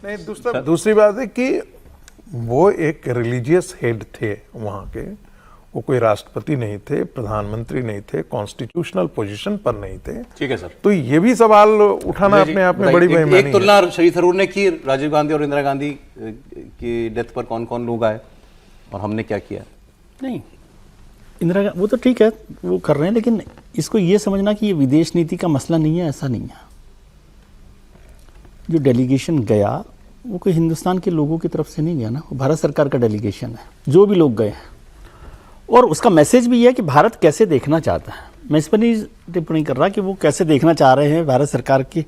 नहीं, दूसरी बात है कि वो एक रिलीजियस हेड थे वहां के, वो कोई राष्ट्रपति नहीं थे, प्रधानमंत्री नहीं थे, कॉन्स्टिट्यूशनल पोजीशन पर नहीं थे। ठीक है सर। तो ये भी सवाल उठाना अपने आप में बड़ी बेईमानी है। एक तुलना शशि थरूर ने की, राजीव गांधी और इंदिरा गांधी की डेथ पर कौन कौन लोग आए और हमने क्या किया। नहीं, इंदिरा वो तो ठीक है, वो कर रहे हैं, लेकिन इसको ये समझना कि ये विदेश नीति का मसला नहीं है, ऐसा नहीं है। जो डेलीगेशन गया वो कोई हिंदुस्तान के लोगों की तरफ से नहीं गया ना, वो भारत सरकार का डेलीगेशन है, जो भी लोग गए हैं। और उसका मैसेज भी है कि भारत कैसे देखना चाहता है। मैं इस पर नहीं टिप्पणी कर रहा कि वो कैसे देखना चाह रहे हैं भारत सरकार के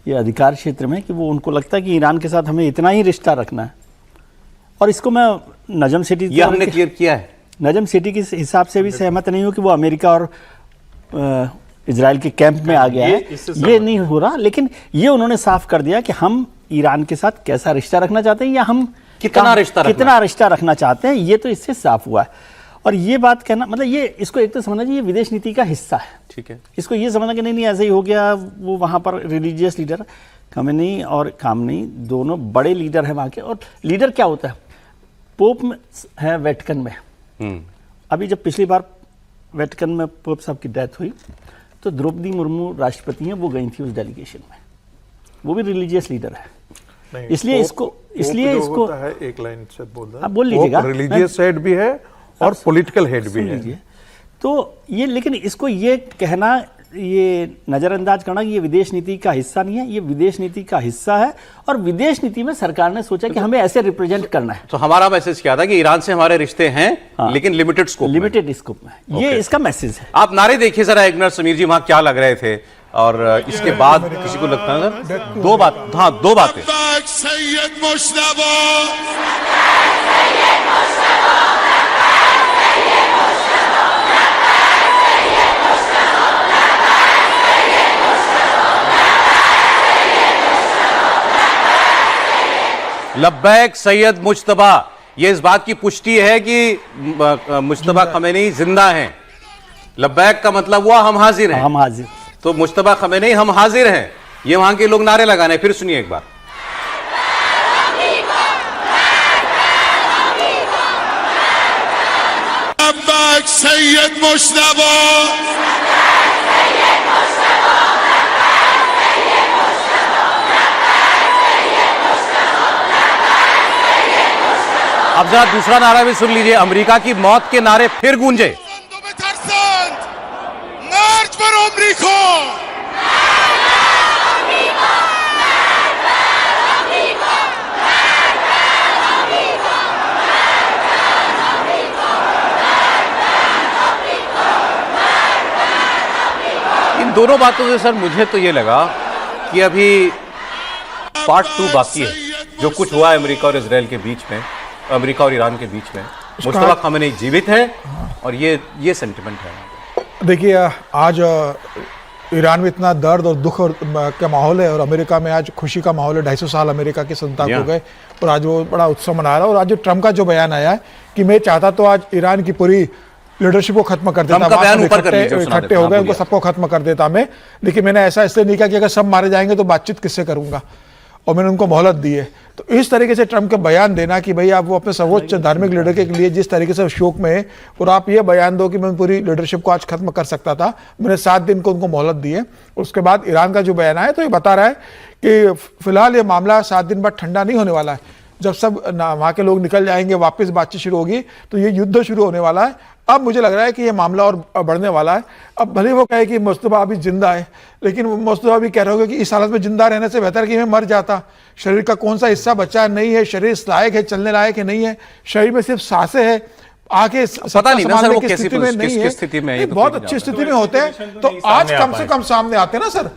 ये अधिकार क्षेत्र में, कि वो उनको लगता है कि ईरान के साथ हमें इतना ही रिश्ता रखना है। और इसको मैं नजम सेठी, ये हमने क्लियर किया है, नजम सेठी के हिसाब से भी सहमत नहीं हूँ कि वो अमेरिका और इजराइल के कैंप में आ गया है, ये नहीं हो रहा। लेकिन ये उन्होंने साफ कर दिया कि हम ईरान के साथ कैसा रिश्ता रखना चाहते हैं, या हम कितना रिश्ता रखना चाहते हैं, ये तो इससे साफ हुआ है। और ये बात कहना मतलब ये, इसको एक तो समझना चाहिए विदेश नीति का हिस्सा है। ठीक है, इसको ये समझना कि नहीं ऐसे ही हो गया। वो वहाँ पर रिलीजियस लीडर खमेनी और खामनी दोनों बड़े लीडर हैं वहाँ के। और लीडर क्या होता है, पोप में है वेटिकन में। अभी जब पिछली बार वेटिकन में पोप साहब की डेथ हुई तो द्रौपदी मुर्मू राष्ट्रपति हैं, वो गई थी उस डेलीगेशन में, वो भी रिलीजियस लीडर है। इसलिए इसको है, एक लाइन से बोल लीजिएगा, रिलीजियस हेड भी है और पॉलिटिकल हेड भी है। तो ये, लेकिन इसको ये कहना, ये नजरअंदाज करना कि ये विदेश नीति का हिस्सा नहीं है, ये विदेश नीति का हिस्सा है। और विदेश नीति में सरकार ने सोचा कि हमें ऐसे रिप्रेजेंट करना है। तो हमारा मैसेज क्या था कि ईरान से हमारे रिश्ते हैं, हाँ, लेकिन लिमिटेड स्कोप में। ये इसका मैसेज है। आप नारे देखिए जरा एक मिनट, समीर जी वहां क्या लग रहे थे। और इसके बाद किसी को लगता है सर दो बातें। लब्बैक सैयद मुज्तबा, ये इस बात की पुष्टि है कि मुज्तबा खमेनी जिंदा हैं। लब्बैक का मतलब हुआ हम हाजिर हैं, हम हाजिर। तो मुज्तबा खमेनी हम हाजिर हैं, ये वहां के लोग नारे लगाने। फिर सुनिए एक बार। लब्बैक सैयद मुज्तबा, अब जरा दूसरा नारा भी सुन लीजिए, अमेरिका की मौत के नारे फिर गूंजे। इन दोनों बातों से सर मुझे तो ये लगा कि अभी पार्ट 2 बाकी है। जो कुछ हुआ है अमेरिका और इजराइल के बीच में, अमेरिका और ईरान के बीच में, मुस्तफा खमेनी जीवित है और ये सेंटिमेंट है। देखिए, आज ईरान में इतना दर्द और दुख का माहौल है और अमेरिका में आज खुशी का माहौल है। 250 साल अमेरिका के संताप हो गए और आज वो बड़ा उत्सव मना रहा है। और आज जो ट्रम्प का जो बयान आया है कि मैं चाहता तो आज ईरान की पूरी लीडरशिप को खत्म कर देता, इकट्ठे हो गए, उनको सबको खत्म कर देता मैं, लेकिन मैंने ऐसा इसलिए नहीं किया कि अगर सब मारे जाएंगे तो बातचीत किससे करूंगा, और मैंने उनको मोहलत दी है। तो इस तरीके से ट्रम्प का बयान देना कि भाई आप वो अपने सर्वोच्च धार्मिक लीडर के लिए जिस तरीके से शोक में है, और आप ये बयान दो कि मैं पूरी लीडरशिप को आज खत्म कर सकता था, मैंने 7 दिन को उनको मोहलत दी है। उसके बाद ईरान का जो बयान आया तो ये बता रहा है कि फिलहाल ये मामला 7 दिन बाद ठंडा नहीं होने वाला है। जब सब वहाँ के लोग निकल जाएंगे, वापस बातचीत शुरू होगी, तो ये युद्ध शुरू होने वाला है। अब मुझे लग रहा है कि ये मामला और बढ़ने वाला है। अब भले वो कहे कि मुस्तफा अभी जिंदा है, लेकिन मुस्तफा भी कह रहे होगा कि इस हालत में जिंदा रहने से बेहतर कि मैं मर जाता। शरीर का कौन सा हिस्सा बचा नहीं है, शरीर इस लायक है, चलने लायक है नहीं है, शरीर में सिर्फ सांसें है, आगे पता नहीं ना सर वो स्थिति में नहीं है, बहुत अच्छी स्थिति में होते हैं। तो आज कम से कम सामने आते हैं ना सर।